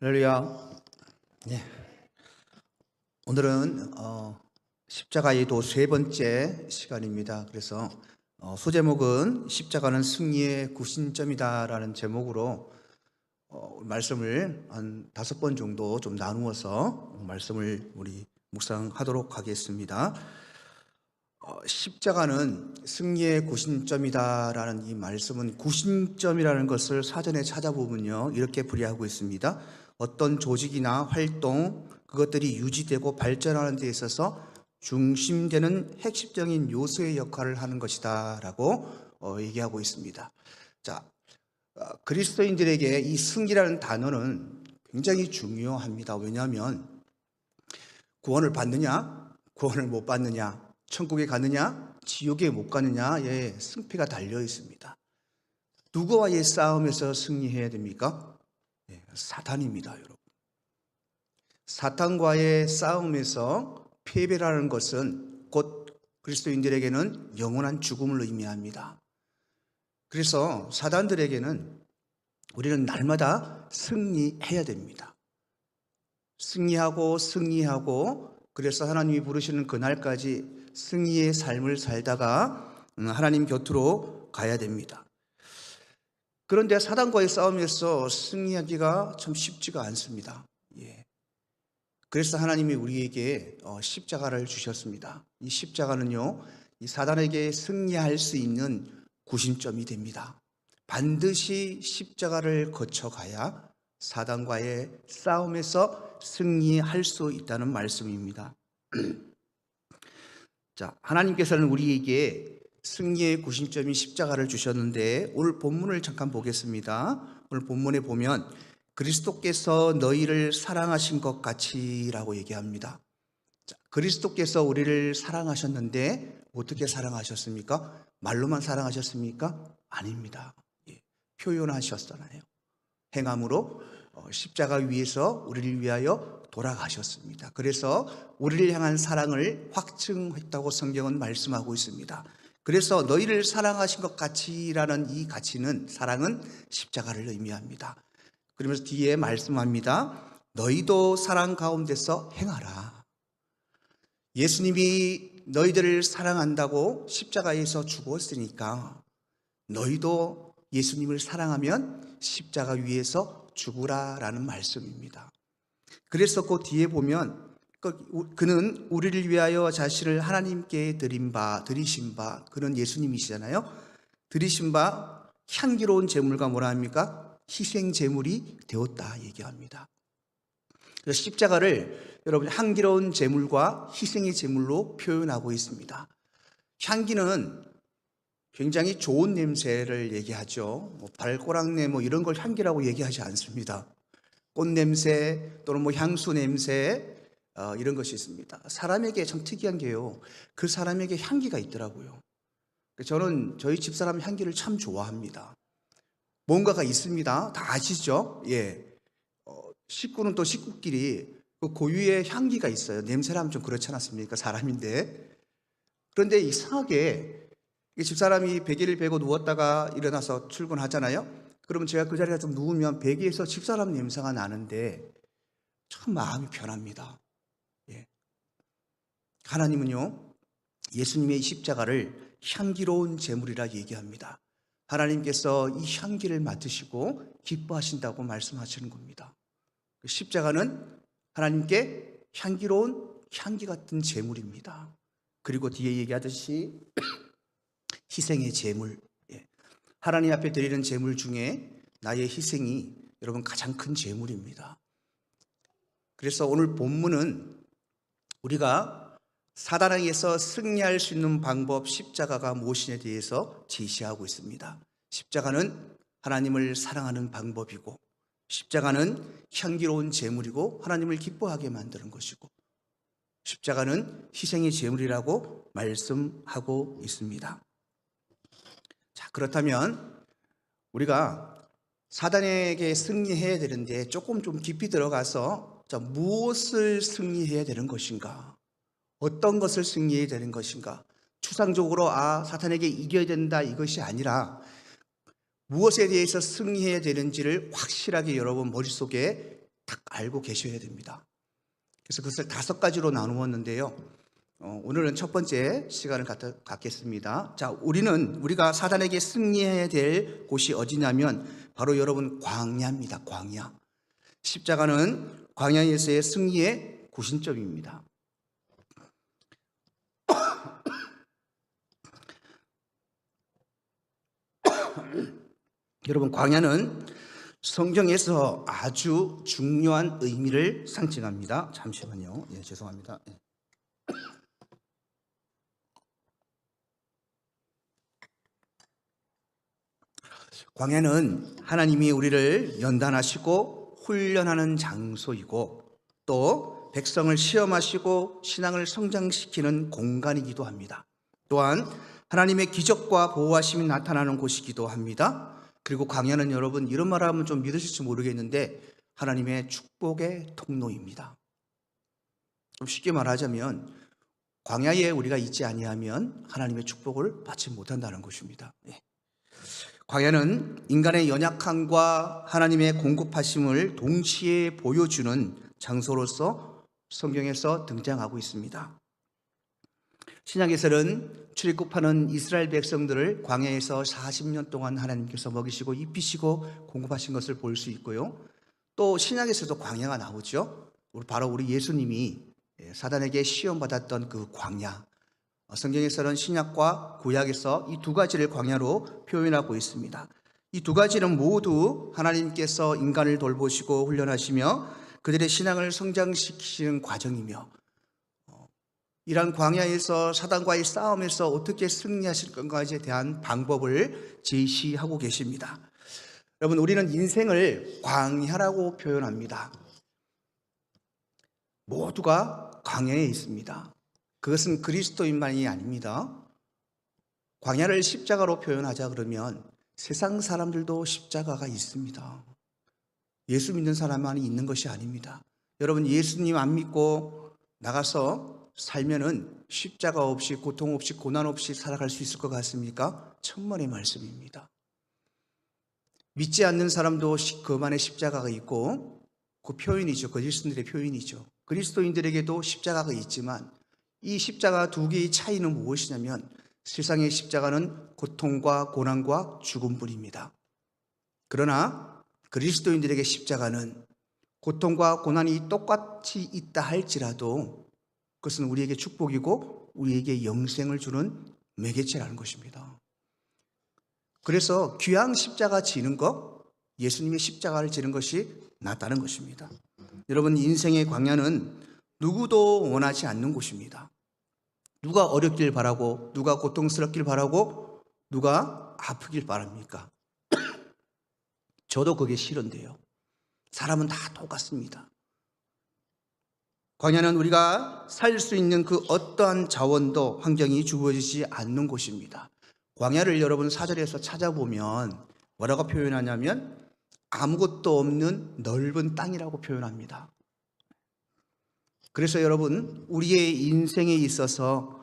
할렐루야. 네. 오늘은 십자가의 도 세 번째 시간입니다. 그래서 소제목은 십자가는 승리의 구심점이다라는 제목으로 말씀을 한 5번 정도 좀 나누어서 말씀을 우리 묵상하도록 하겠습니다. 십자가는 승리의 구심점이다라는 이 말씀은 구심점이라는 것을 사전에 찾아보면요 이렇게 풀이하고 있습니다. 어떤 조직이나 활동 그것들이 유지되고 발전하는 데 있어서 중심되는 핵심적인 요소의 역할을 하는 것이다라고 얘기하고 있습니다. 자, 그리스도인들에게 이 승리라는 단어는 굉장히 중요합니다. 왜냐하면 구원을 받느냐, 구원을 못 받느냐, 천국에 가느냐, 지옥에 못 가느냐에 승패가 달려 있습니다. 누구와의 싸움에서 승리해야 됩니까? 사탄입니다, 여러분. 사탄과의 싸움에서 패배라는 것은 곧 그리스도인들에게는 영원한 죽음을 의미합니다. 그래서 사단들에게는 우리는 날마다 승리해야 됩니다. 승리하고 그래서 하나님이 부르시는 그날까지 승리의 삶을 살다가 하나님 곁으로 가야 됩니다. 그런데 사단과의 싸움에서 승리하기가 참 쉽지가 않습니다. 그래서 하나님이 우리에게 십자가를 주셨습니다. 이 십자가는요, 이 사단에게 승리할 수 있는 구심점이 됩니다. 반드시 십자가를 거쳐가야 사단과의 싸움에서 승리할 수 있다는 말씀입니다. 자, 하나님께서는 우리에게 승리의 구심점인 십자가를 주셨는데 오늘 본문을 잠깐 보겠습니다. 오늘 본문에 보면 그리스도께서 너희를 사랑하신 것 같이라고 얘기합니다. 자, 그리스도께서 우리를 사랑하셨는데 어떻게 사랑하셨습니까? 말로만 사랑하셨습니까? 아닙니다. 표현하셨잖아요. 행함으로 십자가 위에서 우리를 위하여 돌아가셨습니다. 그래서 우리를 향한 사랑을 확증했다고 성경은 말씀하고 있습니다. 그래서 너희를 사랑하신 것 같이라는 이 가치는, 사랑은 십자가를 의미합니다. 그러면서 뒤에 말씀합니다. 너희도 사랑 가운데서 행하라. 예수님이 너희들을 사랑한다고 십자가에서 죽었으니까 너희도 예수님을 사랑하면 십자가 위에서 죽으라라는 말씀입니다. 그래서 그 뒤에 보면 그는 우리를 위하여 자신을 하나님께 드리신 바, 그는 예수님이시잖아요. 드리신 바 향기로운 제물과 뭐라 합니까? 희생 제물이 되었다 얘기합니다. 그래서 십자가를 여러분 향기로운 제물과 희생의 제물로 표현하고 있습니다. 향기는 굉장히 좋은 냄새를 얘기하죠. 발꼬락내 이런 걸 향기라고 얘기하지 않습니다. 꽃냄새 또는 향수 냄새 이런 것이 있습니다. 사람에게 참 특이한 게요, 그 사람에게 향기가 있더라고요. 저는 저희 집사람 향기를 참 좋아합니다. 뭔가가 있습니다. 다 아시죠? 식구는 또 식구끼리 그 고유의 향기가 있어요. 냄새라면 좀 그렇지 않습니까? 사람인데. 그런데 이상하게 집사람이 베개를 베고 누웠다가 일어나서 출근하잖아요. 그러면 제가 그 자리에 좀 누우면 베개에서 집사람 냄새가 나는데 참 마음이 편합니다. 하나님은요, 예수님의 십자가를 향기로운 제물이라 얘기합니다. 하나님께서 이 향기를 맡으시고 기뻐하신다고 말씀하시는 겁니다. 십자가는 하나님께 향기로운 향기 같은 제물입니다. 그리고 뒤에 얘기하듯이 희생의 제물, 하나님 앞에 드리는 제물 중에 나의 희생이 여러분 가장 큰 제물입니다. 그래서 오늘 본문은 우리가 사단에게서 승리할 수 있는 방법, 십자가가 무엇이냐에 대해서 제시하고 있습니다. 십자가는 하나님을 사랑하는 방법이고, 십자가는 향기로운 제물이고 하나님을 기뻐하게 만드는 것이고, 십자가는 희생의 제물이라고 말씀하고 있습니다. 자, 그렇다면 우리가 사단에게 승리해야 되는데 조금 좀 깊이 들어가서 무엇을 승리해야 되는 것인가? 어떤 것을 승리해야 되는 것인가? 추상적으로 사탄에게 이겨야 된다 이것이 아니라 무엇에 대해서 승리해야 되는지를 확실하게 여러분 머릿속에 딱 알고 계셔야 됩니다. 그래서 그것을 5가지로 나누었는데요. 오늘은 첫 번째 시간을 갖겠습니다. 자, 우리가 사단에게 승리해야 될 곳이 어디냐면 바로 여러분 광야입니다. 광야. 십자가는 광야에서의 승리의 구심점입니다. 여러분, 광야는 성경에서 아주 중요한 의미를 상징합니다. 잠시만요. 죄송합니다. 광야는 하나님이 우리를 연단하시고 훈련하는 장소이고 또 백성을 시험하시고 신앙을 성장시키는 공간이기도 합니다. 또한 하나님의 기적과 보호하심이 나타나는 곳이기도 합니다. 그리고 광야는 여러분, 이런 말하면 좀 믿으실지 모르겠는데 하나님의 축복의 통로입니다. 좀 쉽게 말하자면 광야에 우리가 있지 아니하면 하나님의 축복을 받지 못한다는 것입니다. 광야는 인간의 연약함과 하나님의 공급하심을 동시에 보여주는 장소로서 성경에서 등장하고 있습니다. 신약에서는 출애굽하는 이스라엘 백성들을 광야에서 40년 동안 하나님께서 먹이시고 입히시고 공급하신 것을 볼 수 있고요. 또 신약에서도 광야가 나오죠. 바로 우리 예수님이 사단에게 시험받았던 그 광야. 성경에서는 신약과 구약에서 이 2가지를 광야로 표현하고 있습니다. 이 2가지는 모두 하나님께서 인간을 돌보시고 훈련하시며 그들의 신앙을 성장시키시는 과정이며 이러한 광야에서 사단과의 싸움에서 어떻게 승리하실 건가에 대한 방법을 제시하고 계십니다. 여러분, 우리는 인생을 광야라고 표현합니다. 모두가 광야에 있습니다. 그것은 그리스도인만이 아닙니다. 광야를 십자가로 표현하자 그러면 세상 사람들도 십자가가 있습니다. 예수 믿는 사람만이 있는 것이 아닙니다. 여러분, 예수님 안 믿고 나가서 살면은 십자가 없이 고통 없이 고난 없이 살아갈 수 있을 것 같습니까? 천만의 말씀입니다. 믿지 않는 사람도 그만의 십자가가 있고 그 표현이죠. 그리스도인들의 표현이죠. 그리스도인들에게도 십자가가 있지만 이 십자가 2개의 차이는 무엇이냐면 세상의 십자가는 고통과 고난과 죽음뿐입니다. 그러나 그리스도인들에게 십자가는 고통과 고난이 똑같이 있다 할지라도 그것은 우리에게 축복이고 우리에게 영생을 주는 매개체라는 것입니다. 그래서 귀양 십자가 지는 것, 예수님의 십자가를 지는 것이 낫다는 것입니다. 여러분, 인생의 광야는 누구도 원하지 않는 곳입니다. 누가 어렵길 바라고, 누가 고통스럽길 바라고, 누가 아프길 바랍니까? 저도 그게 싫은데요. 사람은 다 똑같습니다. 광야는 우리가 살 수 있는 그 어떠한 자원도 환경이 주어지지 않는 곳입니다. 광야를 여러분 4절에서 찾아보면 뭐라고 표현하냐면 아무것도 없는 넓은 땅이라고 표현합니다. 그래서 여러분, 우리의 인생에 있어서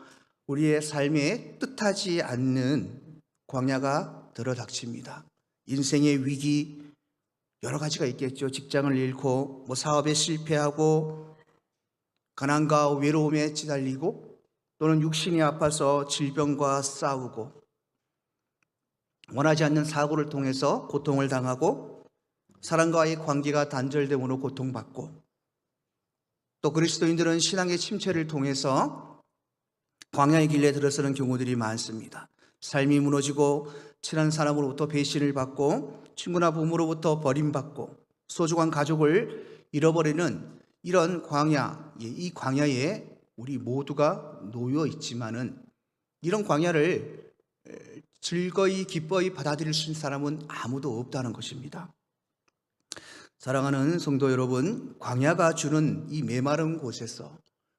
우리의 삶에 뜻하지 않는 광야가 들어닥칩니다. 인생의 위기 여러 가지가 있겠죠. 직장을 잃고 사업에 실패하고 가난과 외로움에 시달리고 또는 육신이 아파서 질병과 싸우고 원하지 않는 사고를 통해서 고통을 당하고 사람과의 관계가 단절됨으로 고통받고 또 그리스도인들은 신앙의 침체를 통해서 광야의 길에 들어서는 경우들이 많습니다. 삶이 무너지고 친한 사람으로부터 배신을 받고 친구나 부모로부터 버림받고 소중한 가족을 잃어버리는 이런 광야, 이 광야에 우리 모두가 놓여 있지만은 이런 광야를 즐거이 기뻐이 받아들일 수 있는 사람은 아무도 없다는 것입니다. 사랑하는 성도 여러분, 광야가 주는 이 메마른 곳에서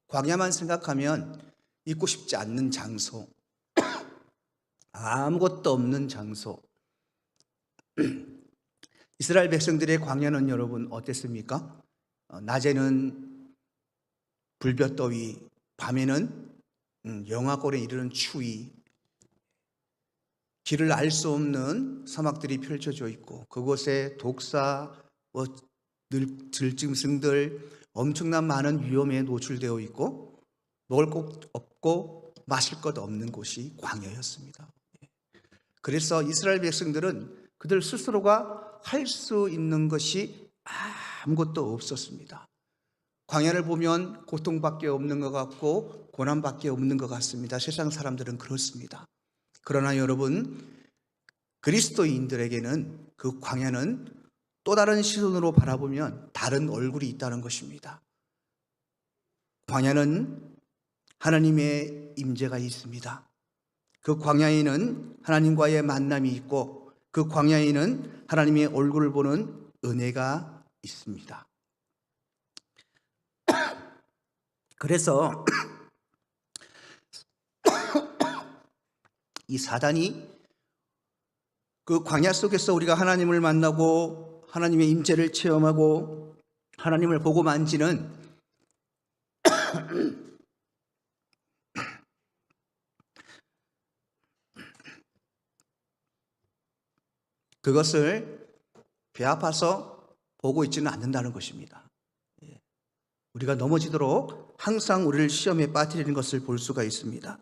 광야만 생각하면 있고 싶지 않는 장소, 아무것도 없는 장소. 이스라엘 백성들의 광야는 여러분 어땠습니까? 낮에는 불볕더위, 밤에는 영하권에 이르는 추위, 길을 알 수 없는 사막들이 펼쳐져 있고 그곳에 독사, 들짐승들 엄청난 많은 위험에 노출되어 있고 먹을 것 없고 마실 것 없는 곳이 광야였습니다. 그래서 이스라엘 백성들은 그들 스스로가 할 수 있는 것이 아무것도 없었습니다. 광야를 보면 고통밖에 없는 것 같고 고난밖에 없는 것 같습니다. 세상 사람들은 그렇습니다. 그러나 여러분, 그리스도인들에게는 그 광야는 또 다른 시선으로 바라보면 다른 얼굴이 있다는 것입니다. 광야는 하나님의 임재가 있습니다. 그 광야에는 하나님과의 만남이 있고 그 광야에는 하나님의 얼굴을 보는 은혜가 있습니다. 그래서 이 사단이 그 광야 속에서 우리가 하나님을 만나고 하나님의 임재를 체험하고 하나님을 보고 만지는 그것을 배 아파서 보고 있지는 않는다는 것입니다. 우리가 넘어지도록 항상 우리를 시험에 빠뜨리는 것을 볼 수가 있습니다.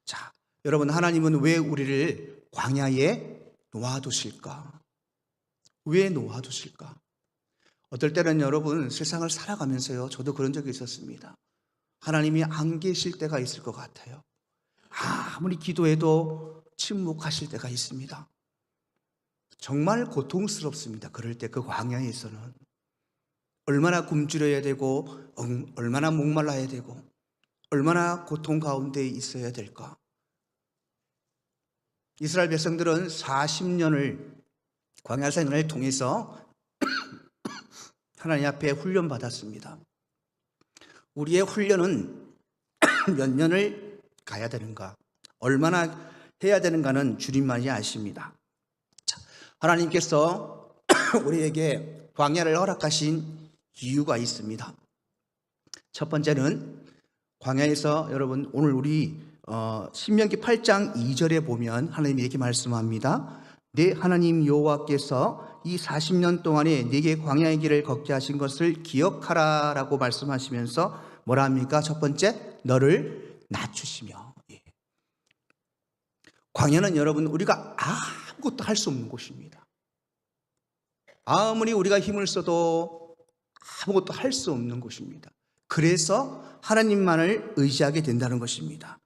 자, 여러분, 하나님은 왜 우리를 광야에 놓아두실까? 왜 놓아두실까? 어떨 때는 여러분, 세상을 살아가면서요, 저도 그런 적이 있었습니다. 하나님이 안 계실 때가 있을 것 같아요. 아무리 기도해도 침묵하실 때가 있습니다. 정말 고통스럽습니다. 그럴 때 그 광야에서는 얼마나 굶주려야 되고 얼마나 목말라야 되고 얼마나 고통 가운데 있어야 될까? 이스라엘 백성들은 40년을 광야 생활을 통해서 하나님 앞에 훈련받았습니다. 우리의 훈련은 몇 년을 가야 되는가, 얼마나 해야 되는가는 주님만이 아십니다. 하나님께서 우리에게 광야를 허락하신 이유가 있습니다. 첫 번째는 광야에서 여러분, 오늘 우리 신명기 8장 2절에 보면 하나님이 이렇게 말씀합니다. 내 하나님 여호와께서 이 40년 동안에 네게 광야의 길을 걷게 하신 것을 기억하라 라고 말씀하시면서 뭐라 합니까? 첫 번째, 너를 낮추시며. 광야는 여러분, 우리가 아무것도 할 수 없는 곳입니다. 아무리 우리가 힘을 써도 아무것도 할 수 없는 곳입니다. 그래서 하나님만을 의지하게 된다는 것입니다.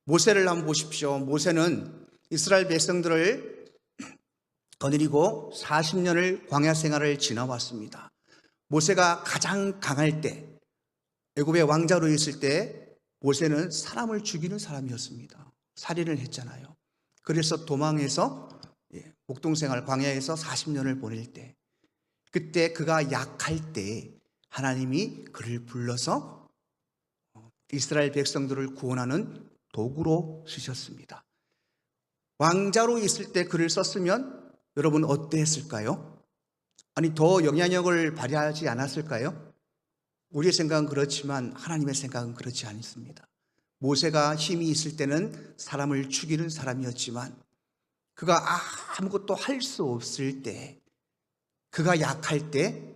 모세를 한번 보십시오. 모세는 이스라엘 백성들을 거느리고 40년을 광야 생활을 지나왔습니다. 모세가 가장 강할 때, 애굽의 왕자로 있을 때 모세는 사람을 죽이는 사람이었습니다. 살인을 했잖아요. 그래서 도망해서 목동생활 광야에서 40년을 보낼 때, 그때 그가 약할 때 하나님이 그를 불러서 이스라엘 백성들을 구원하는 도구로 쓰셨습니다. 왕자로 있을 때 그를 썼으면 여러분 어땠을까요? 아니, 더 영향력을 발휘하지 않았을까요? 우리의 생각은 그렇지만 하나님의 생각은 그렇지 않습니다. 모세가 힘이 있을 때는 사람을 죽이는 사람이었지만 그가 아무것도 할 수 없을 때, 그가 약할 때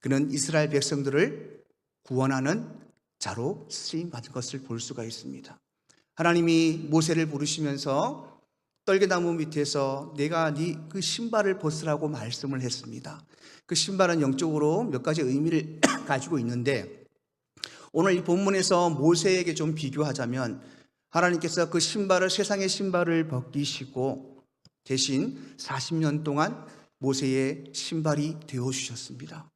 그는 이스라엘 백성들을 구원하는 자로 쓰임받은 것을 볼 수가 있습니다. 하나님이 모세를 부르시면서 떨개나무 밑에서 내가 네 그 신발을 벗으라고 말씀을 했습니다. 그 신발은 영적으로 몇 가지 의미를 가지고 있는데, 오늘 이 본문에서 모세에게 좀 비교하자면 하나님께서 그 신발을, 세상의 신발을 벗기시고 대신 40년 동안 모세의 신발이 되어주셨습니다.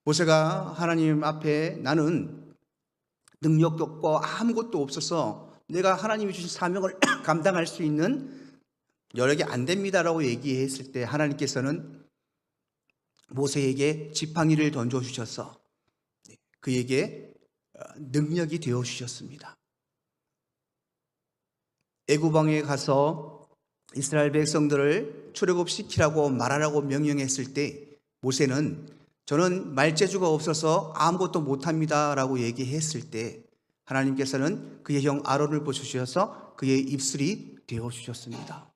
모세가 하나님 앞에 나는 능력도 없고 아무것도 없어서 내가 하나님이 주신 사명을 감당할 수 있는 여력이 안 됩니다라고 얘기했을 때 하나님께서는 모세에게 지팡이를 던져주셔서 그에게 능력이 되어주셨습니다. 애굽 왕에 가서 이스라엘 백성들을 출애굽시키라고 말하라고 명령했을 때 모세는 저는 말재주가 없어서 아무것도 못합니다 라고 얘기했을 때 하나님께서는 그의 형 아론을 보셔서 그의 입술이 되어주셨습니다.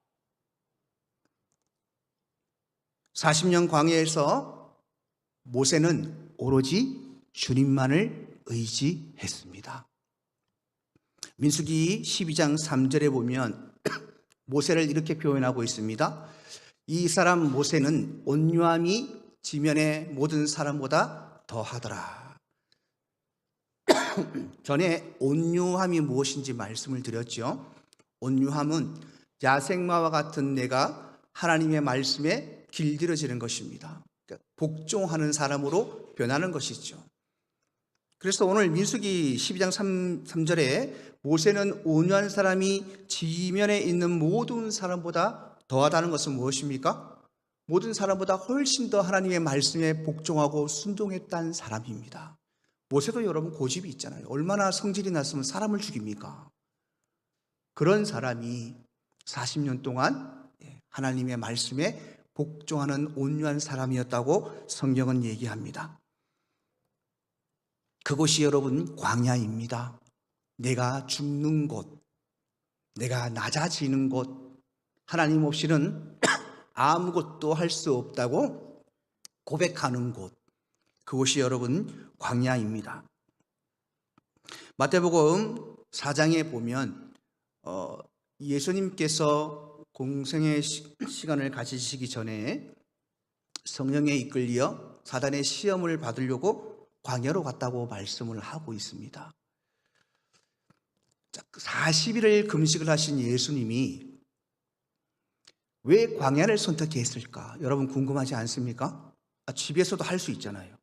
40년 광야에서 모세는 오로지 주님만을 의지했습니다. 민수기 12장 3절에 보면 모세를 이렇게 표현하고 있습니다. 이 사람 모세는 온유함이 지면의 모든 사람보다 더하더라. 전에 온유함이 무엇인지 말씀을 드렸죠. 온유함은 야생마와 같은 내가 하나님의 말씀에 길들여지는 것입니다. 그러니까 복종하는 사람으로 변하는 것이죠. 그래서 오늘 민수기 12장 3절에 모세는 온유한 사람이 지면에 있는 모든 사람보다 더하다는 것은 무엇입니까? 모든 사람보다 훨씬 더 하나님의 말씀에 복종하고 순종했다는 사람입니다. 모세도 여러분 고집이 있잖아요. 얼마나 성질이 났으면 사람을 죽입니까? 그런 사람이 40년 동안 하나님의 말씀에 복종하는 온유한 사람이었다고 성경은 얘기합니다. 그곳이 여러분 광야입니다. 내가 죽는 곳, 내가 낮아지는 곳, 하나님 없이는 아무것도 할 수 없다고 고백하는 곳, 그곳이 여러분 광야입니다. 마태복음 4장에 보면 예수님께서 공생의 시간을 가지시기 전에 성령에 이끌려 사단의 시험을 받으려고 광야로 갔다고 말씀을 하고 있습니다. 40일을 금식을 하신 예수님이 왜 광야를 선택했을까? 여러분 궁금하지 않습니까? 집에서도 할 수 있잖아요.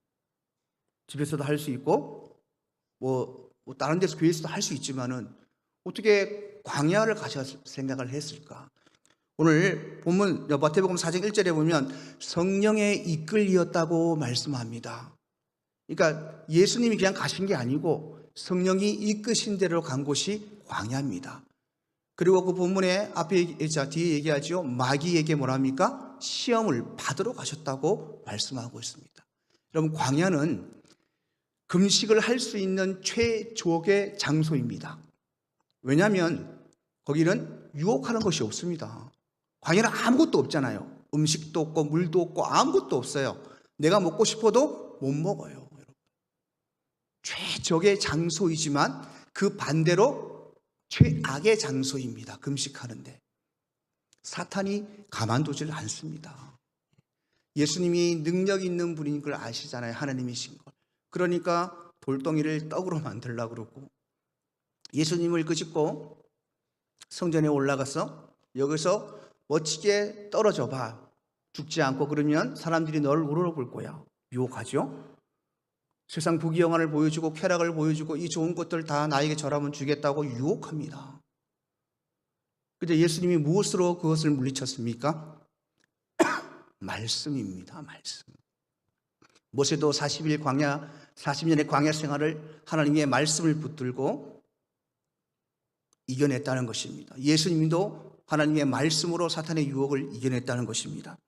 집에서도 할 수 있고 뭐 다른 데서 교회에서도 할 수 있지만은 어떻게 광야를 가셔 생각을 했을까? 오늘 본문 마태복음 4장 1절에 보면 성령에 이끌렸다고 말씀합니다. 그러니까 예수님이 그냥 가신 게 아니고 성령이 이끄신 대로 간 곳이 광야입니다. 그리고 그 본문에 뒤에 얘기하죠. 마귀에게 뭐랍니까? 시험을 받으러 가셨다고 말씀하고 있습니다. 여러분 광야는 금식을 할 수 있는 최적의 장소입니다. 왜냐하면 거기는 유혹하는 것이 없습니다. 광야는 아무것도 없잖아요. 음식도 없고 물도 없고 아무것도 없어요. 내가 먹고 싶어도 못 먹어요. 최적의 장소이지만 그 반대로 최악의 장소입니다. 금식하는데 사탄이 가만두질 않습니다. 예수님이 능력 있는 분인 걸 아시잖아요. 하나님이신 걸. 그러니까 돌덩이를 떡으로 만들려고 그러고 예수님을 끄집고 성전에 올라가서 여기서 멋지게 떨어져 봐. 죽지 않고 그러면 사람들이 너를 우러러볼 거야. 유혹하죠. 세상 부귀영화를 보여주고 쾌락을 보여주고 이 좋은 것들 다 나에게 절하면 주겠다고 유혹합니다. 그런데 예수님이 무엇으로 그것을 물리쳤습니까? 말씀입니다. 말씀. 모세도 40년의 광야 생활을 하나님의 말씀을 붙들고 이겨냈다는 것입니다. 예수님도 하나님의 말씀으로 사탄의 유혹을 이겨냈다는 것입니다.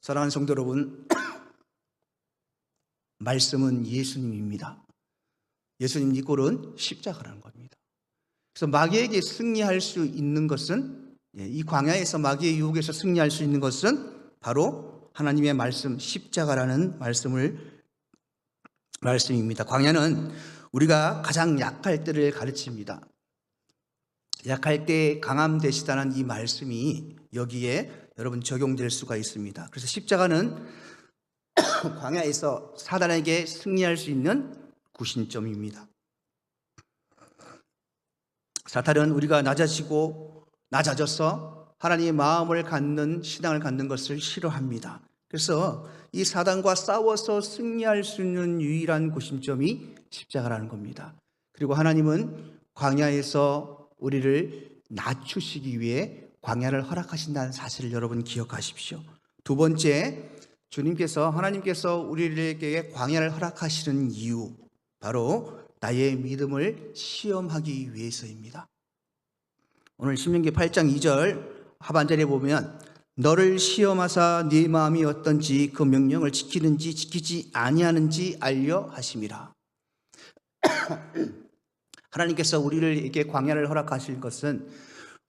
사랑하는 성도 여러분, 말씀은 예수님입니다. 예수님 이꼴은 십자가라는 겁니다. 그래서 마귀에게 승리할 수 있는 것은, 이 광야에서 마귀의 유혹에서 승리할 수 있는 것은 바로 하나님의 말씀, 십자가라는 말씀입니다. 광야는 우리가 가장 약할 때를 가르칩니다. 약할 때 강함 되시다는 이 말씀이 여기에 여러분 적용될 수가 있습니다. 그래서 십자가는 광야에서 사단에게 승리할 수 있는 구심점입니다. 사탄은 우리가 낮아져서 하나님의 마음을 갖는 신앙을 갖는 것을 싫어합니다. 그래서 이 사단과 싸워서 승리할 수 있는 유일한 구심점이 십자가라는 겁니다. 그리고 하나님은 광야에서 우리를 낮추시기 위해 광야를 허락하신다는 사실을 여러분 기억하십시오. 두 번째, 하나님께서 우리에게 광야를 허락하시는 이유, 바로 나의 믿음을 시험하기 위해서입니다. 오늘 신명기 8장 2절 하반절에 보면 너를 시험하사 네 마음이 어떤지 그 명령을 지키는지 지키지 아니하는지 알려 하심이라. 하나님께서 우리에게 광야를 허락하실 것은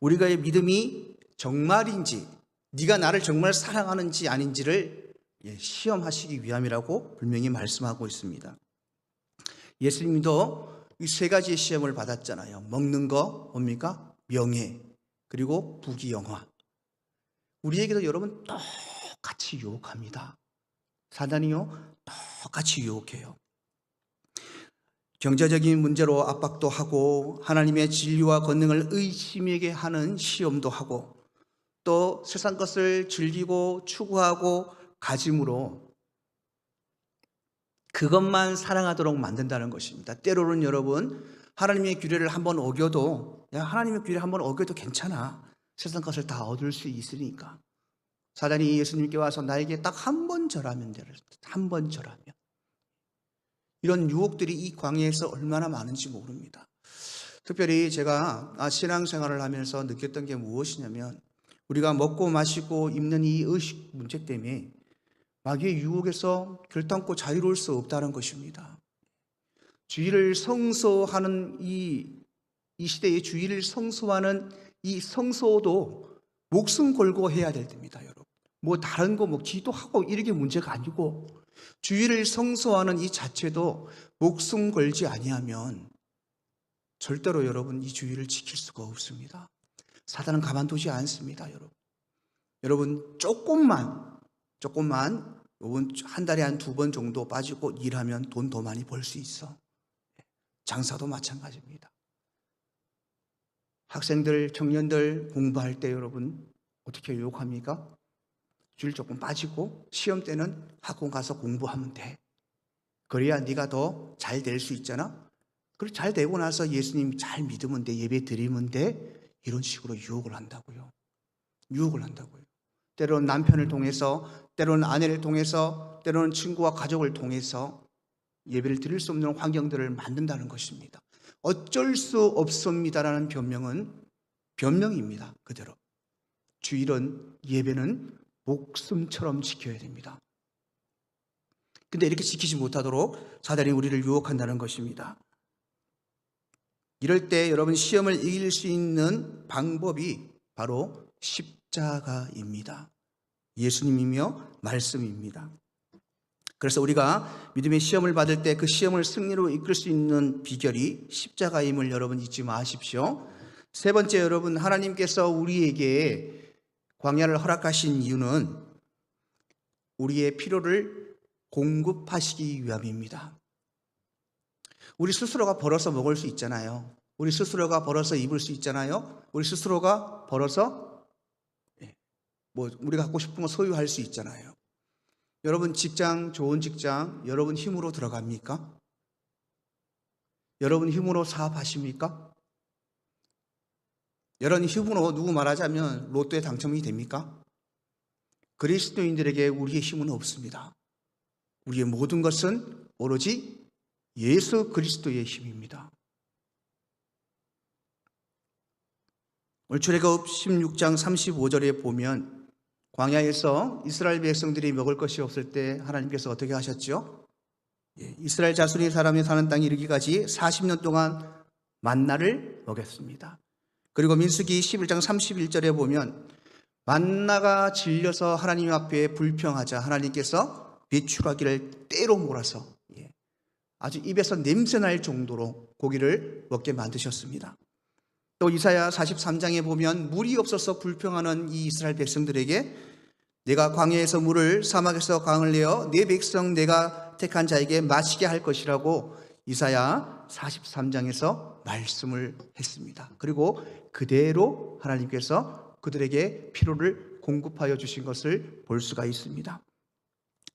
우리가 믿음이 정말인지 네가 나를 정말 사랑하는지 아닌지를 시험하시기 위함이라고 분명히 말씀하고 있습니다. 예수님도 이 세 가지의 시험을 받았잖아요. 먹는 거 뭡니까? 명예, 그리고 부귀영화. 우리에게도 여러분 똑같이 유혹합니다. 사단이요, 똑같이 유혹해요. 경제적인 문제로 압박도 하고, 하나님의 진리와 권능을 의심하게 하는 시험도 하고, 또 세상 것을 즐기고 추구하고 가짐으로 그것만 사랑하도록 만든다는 것입니다. 때로는 여러분, 하나님의 규례를 한번 어겨도, 하나님의 규례 한번 어겨도 괜찮아. 세상 것을 다 얻을 수 있으니까. 사단이 예수님께 와서 나에게 딱 한 번 절하면 돼. 한 번 절하면. 이런 유혹들이 이 광야에서 얼마나 많은지 모릅니다. 특별히 제가 신앙생활을 하면서 느꼈던 게 무엇이냐면, 우리가 먹고 마시고 입는 이 의식 문제 때문에 마귀의 유혹에서 결단코 자유로울 수 없다는 것입니다. 주의를 성소하는 이 시대의 주의를 성소하는 이 성소도 목숨 걸고 해야 될 때입니다, 여러분. 뭐 다른 거 기도하고 이런 게 문제가 아니고, 주의를 성소하는 이 자체도 목숨 걸지 아니하면 절대로 여러분 이 주의를 지킬 수가 없습니다. 사단은 가만두지 않습니다, 여러분. 여러분 조금만 한 달에 한 2번 정도 빠지고 일하면 돈 더 많이 벌 수 있어. 장사도 마찬가지입니다. 학생들, 청년들 공부할 때 여러분 어떻게 유혹합니까? 주일 조금 빠지고 시험 때는 학원 가서 공부하면 돼. 그래야 네가 더 잘 될 수 있잖아. 그리고 잘 되고 나서 예수님 잘 믿으면 돼. 예배 드리면 돼. 이런 식으로 유혹을 한다고요. 유혹을 한다고요. 때로는 남편을 통해서, 때로는 아내를 통해서, 때로는 친구와 가족을 통해서 예배를 드릴 수 없는 환경들을 만든다는 것입니다. 어쩔 수 없습니다라는 변명은 변명입니다. 그대로. 주일은, 예배는 목숨처럼 지켜야 됩니다. 근데 이렇게 지키지 못하도록 사단이 우리를 유혹한다는 것입니다. 이럴 때 여러분 시험을 이길 수 있는 방법이 바로 십자가입니다. 예수님이며 말씀입니다. 그래서 우리가 믿음의 시험을 받을 때 그 시험을 승리로 이끌 수 있는 비결이 십자가임을 여러분 잊지 마십시오. 세 번째, 여러분 하나님께서 우리에게 광야를 허락하신 이유는 우리의 필요를 공급하시기 위함입니다. 우리 스스로가 벌어서 먹을 수 있잖아요. 우리 스스로가 벌어서 입을 수 있잖아요. 우리 스스로가 벌어서 우리가 갖고 싶은 거 소유할 수 있잖아요. 여러분 직장, 좋은 직장 여러분 힘으로 들어갑니까? 여러분 힘으로 사업하십니까? 여러분 힘으로 누구 말하자면 로또에 당첨이 됩니까? 그리스도인들에게 우리의 힘은 없습니다. 우리의 모든 것은 오로지 예수 그리스도의 힘입니다. 오늘 출애굽 16장 35절에 보면 광야에서 이스라엘 백성들이 먹을 것이 없을 때 하나님께서 어떻게 하셨죠? 이스라엘 자손이 사람이 사는 땅에 이르기까지 40년 동안 만나를 먹였습니다. 그리고 민수기 11장 31절에 보면 만나가 질려서 하나님 앞에 불평하자 하나님께서 메추라기를 때로 몰아서 아주 입에서 냄새날 정도로 고기를 먹게 만드셨습니다. 또 이사야 43장에 보면 물이 없어서 불평하는 이 이스라엘 백성들에게 내가 광야에서 물을 사막에서 강을 내어 내 백성 내가 택한 자에게 마시게 할 것이라고 이사야 43장에서 말씀을 했습니다. 그리고 그대로 하나님께서 그들에게 필요를 공급하여 주신 것을 볼 수가 있습니다.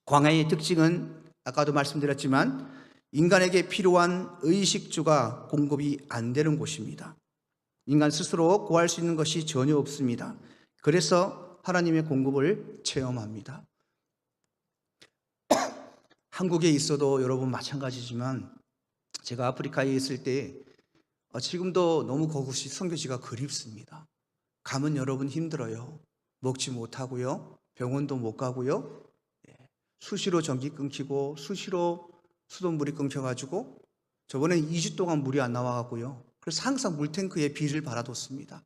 광야의 특징은 아까도 말씀드렸지만 인간에게 필요한 의식주가 공급이 안 되는 곳입니다. 인간 스스로 구할 수 있는 것이 전혀 없습니다. 그래서 하나님의 공급을 체험합니다. 한국에 있어도 여러분 마찬가지지만 제가 아프리카에 있을 때 지금도 너무 그곳이 선교지가 그립습니다. 가면 여러분 힘들어요. 먹지 못하고요. 병원도 못 가고요. 수시로 전기 끊기고 수시로 수돗물이 끊겨가지고 저번에 2주 동안 물이 안 나와가고요. 그래서 항상 물탱크에 비를 받아뒀습니다.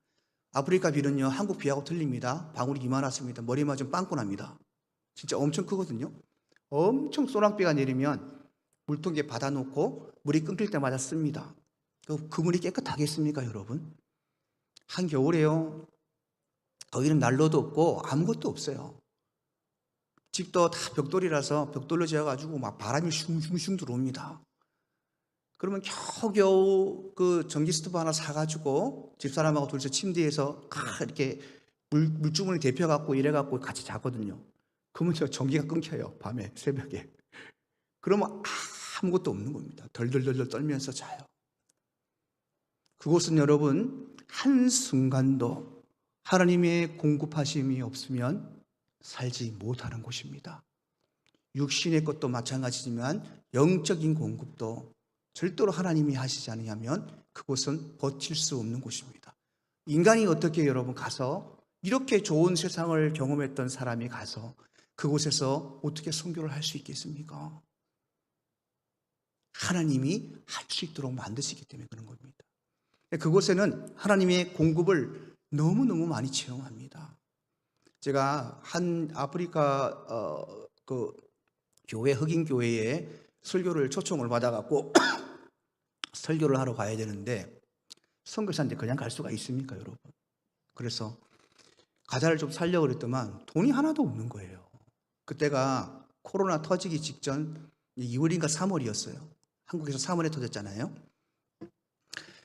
아프리카 비는요, 한국 비하고 틀립니다. 방울이 이만하습니다. 머리 맞으면 빵꾸 납니다. 진짜 엄청 크거든요. 엄청 소낙비가 내리면 물통에 받아놓고 물이 끊길 때마다 씁니다. 그 물이 깨끗하겠습니까, 여러분? 한겨울에요, 거기는 난로도 없고 아무것도 없어요. 집도 다 벽돌이라서 벽돌로 지어가지고 막 바람이 슝슝슝 들어옵니다. 그러면 겨우겨우 그 전기 스토브 하나 사가지고 집사람하고 둘이서 침대에서 이렇게 물주머니 데펴갖고 이래갖고 같이 자거든요. 그러면 전기가 끊겨요. 밤에, 새벽에. 그러면 아무것도 없는 겁니다. 덜덜덜덜 떨면서 자요. 그곳은 여러분, 한순간도 하나님의 공급하심이 없으면 살지 못하는 곳입니다. 육신의 것도 마찬가지지만 영적인 공급도 절대로 하나님이 하시지 않으면 그곳은 버틸 수 없는 곳입니다. 인간이 어떻게 여러분 가서 이렇게 좋은 세상을 경험했던 사람이 가서 그곳에서 어떻게 선교를 할 수 있겠습니까? 하나님이 할 수 있도록 만드시기 때문에 그런 겁니다. 그곳에는 하나님의 공급을 너무너무 많이 체험합니다. 제가 한 아프리카 그 교회, 흑인 교회에 설교를 초청을 받아갖고 설교를 하러 가야 되는데 선교사인데 그냥 갈 수가 있습니까, 여러분? 그래서 가자를 좀 살려고 그랬더만 돈이 하나도 없는 거예요. 그때가 코로나 터지기 직전 2월인가 3월이었어요. 한국에서 3월에 터졌잖아요.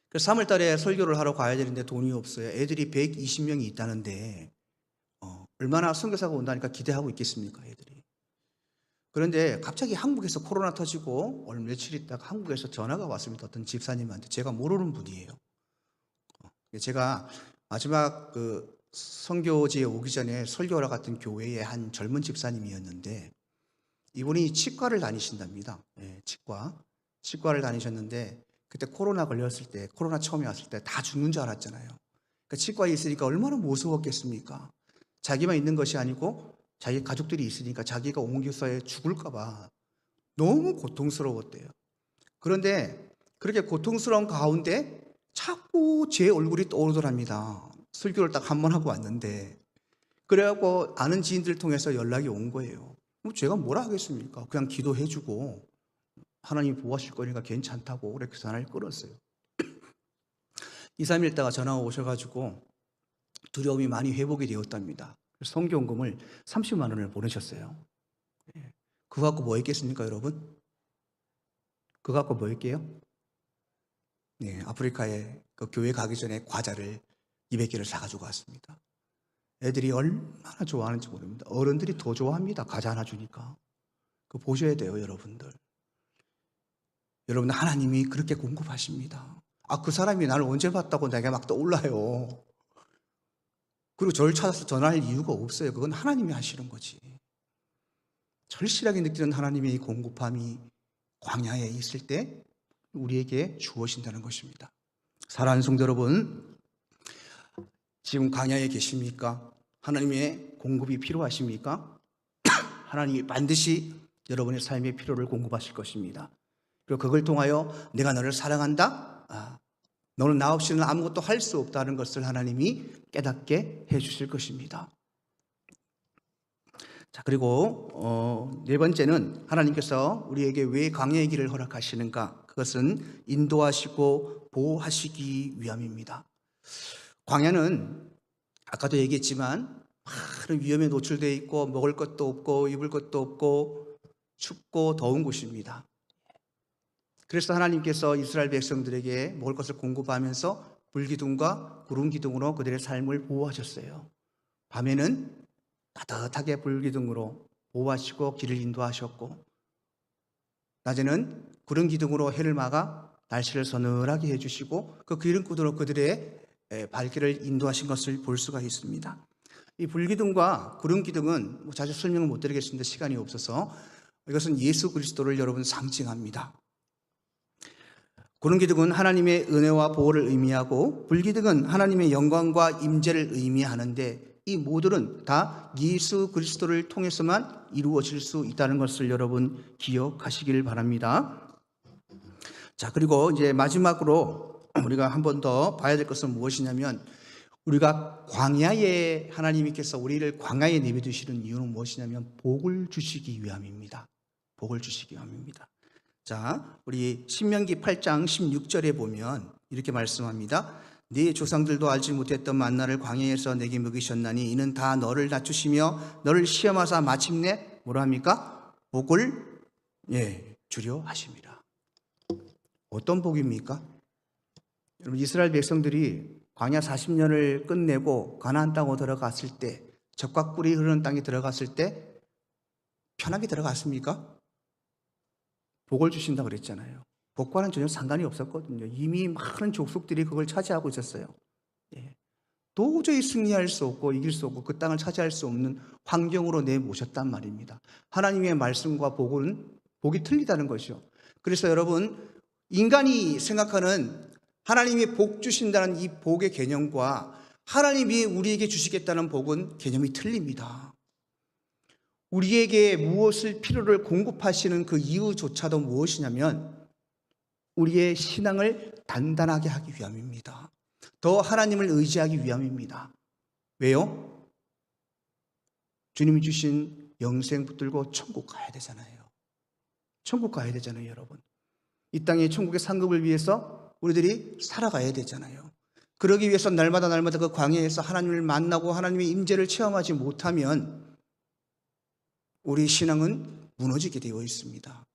그래서 3월 달에 설교를 하러 가야 되는데 돈이 없어요. 애들이 120명이 있다는데 얼마나 선교사가 온다니까 기대하고 있겠습니까, 애들이. 그런데 갑자기 한국에서 코로나 터지고 얼마 며칠 있다가 한국에서 전화가 왔습니다. 어떤 집사님한테. 제가 모르는 분이에요. 제가 마지막 그 선교지에 오기 전에 설교하러 갔던 교회의 한 젊은 집사님이었는데 이분이 치과를 다니신답니다. 네, 치과를 다니셨는데 그때 코로나 걸렸을 때, 코로나 처음에 왔을 때 다 죽는 줄 알았잖아요. 그러니까 치과에 있으니까 얼마나 무서웠겠습니까? 자기만 있는 것이 아니고 자기 가족들이 있으니까 자기가 옮겨서 죽을까 봐 너무 고통스러웠대요. 그런데 그렇게 고통스러운 가운데 자꾸 제 얼굴이 떠오르더랍니다. 설교를 딱 한 번 하고 왔는데. 그래갖고 아는 지인들 통해서 연락이 온 거예요. 제가 뭐라 하겠습니까? 그냥 기도해주고 하나님 보호하실 거니까 괜찮다고 그렇게 전화를 끊었어요. 2, 3일 있다가 전화가 오셔가지고 두려움이 많이 회복이 되었답니다. 그래서 선교원금을 30만 원을 보내셨어요. 그거 갖고 뭐 했겠습니까, 여러분? 그거 갖고 뭐 할게요? 네, 아프리카에 그 교회 가기 전에 과자를 200개를 사가지고 왔습니다. 애들이 얼마나 좋아하는지 모릅니다. 어른들이 더 좋아합니다. 과자 하나 주니까. 그거 보셔야 돼요, 여러분들. 여러분, 하나님이 그렇게 공급하십니다. 그 사람이 나를 언제 봤다고 내가 막 떠올라요. 그리고 저를 찾아서 전화할 이유가 없어요. 그건 하나님이 하시는 거지. 절실하게 느끼는 하나님의 이 공급함이 광야에 있을 때 우리에게 주어진다는 것입니다. 사랑하는 성도 여러분, 지금 광야에 계십니까? 하나님의 공급이 필요하십니까? 하나님이 반드시 여러분의 삶의 필요를 공급하실 것입니다. 그리고 그걸 통하여 내가 너를 사랑한다? 너는 나 없이는 아무것도 할 수 없다는 것을 하나님이 깨닫게 해주실 것입니다. 자, 그리고 네 번째는 하나님께서 우리에게 왜 광야의 길을 허락하시는가? 그것은 인도하시고 보호하시기 위함입니다. 광야는 아까도 얘기했지만 많은 위험에 노출되어 있고 먹을 것도 없고 입을 것도 없고 춥고 더운 곳입니다. 그래서 하나님께서 이스라엘 백성들에게 먹을 것을 공급하면서 불기둥과 구름기둥으로 그들의 삶을 보호하셨어요. 밤에는 따뜻하게 불기둥으로 보호하시고 길을 인도하셨고, 낮에는 구름기둥으로 해를 막아 날씨를 서늘하게 해주시고 그 기름구름으로 그들의 발길을 인도하신 것을 볼 수가 있습니다. 이 불기둥과 구름기둥은 자주 설명을 못 드리겠습니다. 시간이 없어서. 이것은 예수 그리스도를 여러분 상징합니다. 구름기둥은 하나님의 은혜와 보호를 의미하고 불기둥은 하나님의 영광과 임재를 의미하는데 이 모두는 다 예수 그리스도를 통해서만 이루어질 수 있다는 것을 여러분 기억하시길 바랍니다. 자, 그리고 이제 마지막으로 우리가 한 번 더 봐야 될 것은 무엇이냐면 우리가 광야에 하나님께서 우리를 광야에 내버두시는 이유는 무엇이냐면 복을 주시기 위함입니다. 복을 주시기 위함입니다. 자, 우리 신명기 8장 16절에 보면 이렇게 말씀합니다. 네 조상들도 알지 못했던 만나를 광야에서 내게 먹이셨나니 이는 다 너를 낮추시며 너를 시험하사 마침내 뭐라 합니까? 복을 주려 하심이라. 어떤 복입니까? 여러분, 이스라엘 백성들이 광야 40년을 끝내고 가나안 땅으로 들어갔을 때, 젖과 꿀이 흐르는 땅에 들어갔을 때 편하게 들어갔습니까? 복을 주신다고 그랬잖아요. 복과는 전혀 상관이 없었거든요. 이미 많은 족속들이 그걸 차지하고 있었어요. 도저히 승리할 수 없고 이길 수 없고 그 땅을 차지할 수 없는 환경으로 내모셨단 말입니다. 하나님의 말씀과 복이 틀리다는 것이죠. 그래서 여러분, 인간이 생각하는 하나님이 복 주신다는 이 복의 개념과 하나님이 우리에게 주시겠다는 복은 개념이 틀립니다. 우리에게 무엇을 필요를 공급하시는 그 이유조차도 무엇이냐면 우리의 신앙을 단단하게 하기 위함입니다. 더 하나님을 의지하기 위함입니다. 왜요? 주님이 주신 영생 붙들고 천국 가야 되잖아요. 천국 가야 되잖아요, 여러분. 이 땅의 천국의 상급을 위해서 우리들이 살아가야 되잖아요. 그러기 위해서 날마다 그 광야에서 하나님을 만나고 하나님의 임재를 체험하지 못하면 우리 신앙은 무너지게 되어 있습니다.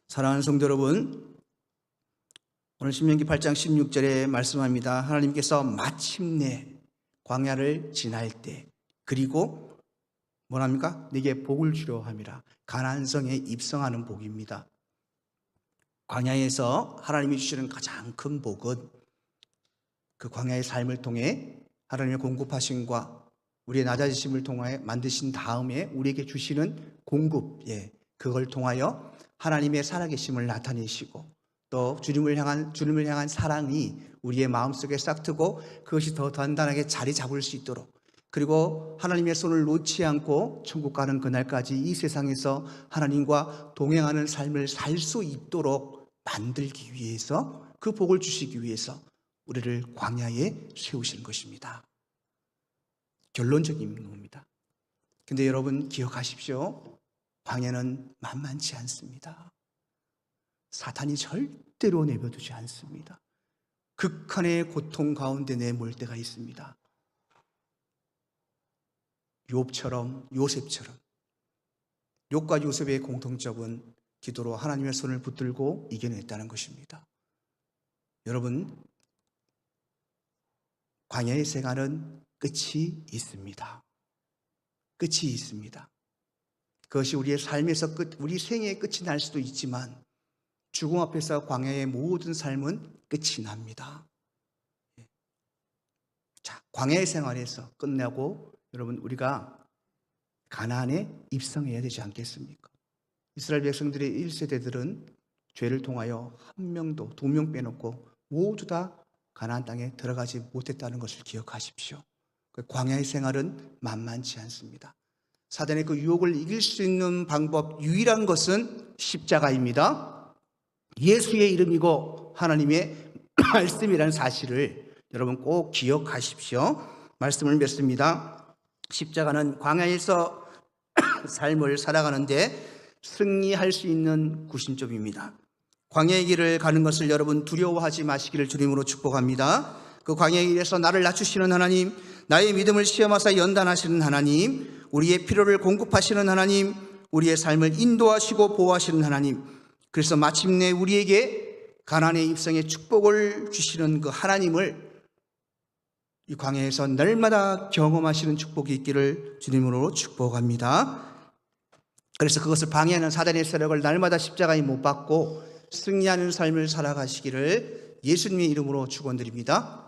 사랑하는 성도 여러분, 오늘 신명기 8장 16절에 말씀합니다. 하나님께서 마침내 광야를 지날 때 그리고 뭐랍니까? 네게 복을 주려 함이라. 가나안성에 입성하는 복입니다. 광야에서 하나님이 주시는 가장 큰 복은 그 광야의 삶을 통해 하나님의 공급하심과 우리의 낮아지심을 통하여 만드신 다음에 우리에게 주시는 공급, 그걸 통하여 하나님의 살아계심을 나타내시고 또 주님을 향한 사랑이 우리의 마음속에 싹트고 그것이 더 단단하게 자리 잡을 수 있도록, 그리고 하나님의 손을 놓지 않고 천국 가는 그날까지 이 세상에서 하나님과 동행하는 삶을 살 수 있도록 만들기 위해서, 그 복을 주시기 위해서 우리를 광야에 세우시는 것입니다. 결론적인 겁니다. 근데 여러분 기억하십시오. 광야는 만만치 않습니다. 사탄이 절대로 내버두지 않습니다. 극한의 고통 가운데 내몰 때가 있습니다. 욥처럼, 요셉처럼. 욥과 요셉의 공통점은 기도로 하나님의 손을 붙들고 이겨냈다는 것입니다. 여러분, 광야의 생활은 끝이 있습니다. 끝이 있습니다. 그것이 우리의 삶에서 우리 생애의 끝이 날 수도 있지만 죽음 앞에서 광야의 모든 삶은 끝이 납니다. 자, 광야의 생활에서 끝나고 여러분 우리가 가나안에 입성해야 되지 않겠습니까? 이스라엘 백성들의 1세대들은 죄를 통하여 한 명도, 2명 빼놓고 모두 다 가나안 땅에 들어가지 못했다는 것을 기억하십시오. 광야의 생활은 만만치 않습니다. 사단의 그 유혹을 이길 수 있는 방법, 유일한 것은 십자가입니다. 예수의 이름이고 하나님의 말씀이라는 사실을 여러분 꼭 기억하십시오. 말씀을 맺습니다. 십자가는 광야에서 삶을 살아가는데 승리할 수 있는 구심점입니다. 광야의 길을 가는 것을 여러분 두려워하지 마시기를 주님으로 축복합니다. 그 광야의 길에서 나를 낮추시는 하나님, 나의 믿음을 시험하사 연단하시는 하나님, 우리의 필요를 공급하시는 하나님, 우리의 삶을 인도하시고 보호하시는 하나님, 그래서 마침내 우리에게 가나안의 입성의 축복을 주시는 그 하나님을 이 광야에서 날마다 경험하시는 축복이 있기를 주님으로 축복합니다. 그래서 그것을 방해하는 사단의 세력을 날마다 십자가에 못 박고 승리하는 삶을 살아가시기를 예수님의 이름으로 축원드립니다.